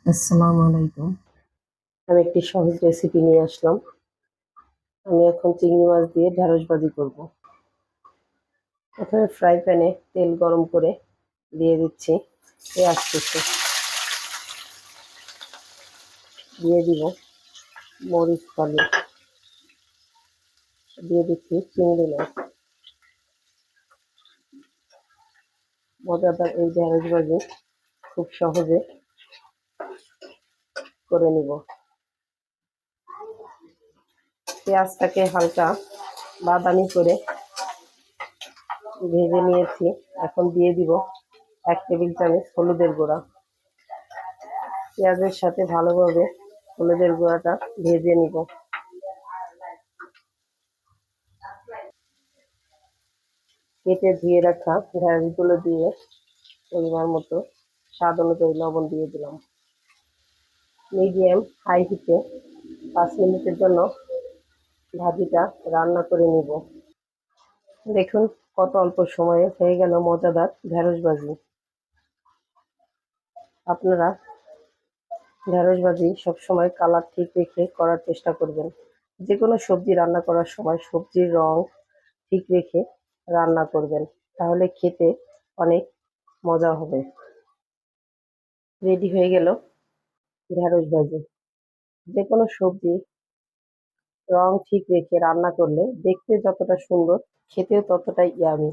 আসসালামু আলাইকুম। আমি একটি সহজ রেসিপি নিয়ে আসলাম। আমি এখন চিংড়ি মাছ দিয়ে ঢেঁড়স ভাজি করব। প্রথমে ফ্রাই প্যানে তেল গরম করে দিয়ে দিচ্ছি পেঁয়াজ কুচি, দিয়ে দিব মরিচ ফালি, দিয়ে দিচ্ছি চিংড়ি মাছ। মজাদার এই ঢেঁড়স ভাজি খুব সহজে করে নিব। পেঁয়াজটাকে হালকা বাদামি করে ভেজে নিয়েছি। এখন দিয়ে দিব 1 টেবিল চামচ হলুদের গুঁড়া। পেঁয়াজের সাথে ভালোভাবে হলুদের গুঁড়াটা ভেজে নিব। কেটে ধুয়ে রাখা ঢেঁড়সগুলো দিয়ে পরিমাণ মতো স্বাদ অনুযায়ী লবণ দিয়ে দিলাম। মিডিয়াম হাই হিটে 5 মিনিটের জন্য ভাজিটা রান্না করে নিব। দেখুন কত অল্প সময়ে হয়ে গেল মজাদার ঢেঁড়স ভাজি। আপনারা ঢেঁড়স ভাজি সবসময় কালার ঠিক রেখে করার চেষ্টা করবেন। যে কোনো সবজি রান্না করার সময় সবজির রং ঠিক রেখে রান্না করবেন, তাহলে খেতে অনেক মজা হবে। রেডি হয়ে গেল ঢেঁড়স ভাজি। যে কোনো সবজি রং ঠিক রেখে রান্না করলে দেখতে যতটা সুন্দর, খেতেও ততটাই ইয়ামি।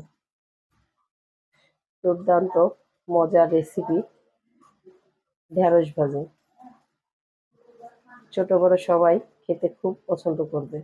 দুর্দান্ত মজার রেসিপি ঢেঁড়স ভাজি। ছোট বড় সবাই খেতে খুব পছন্দ করবে।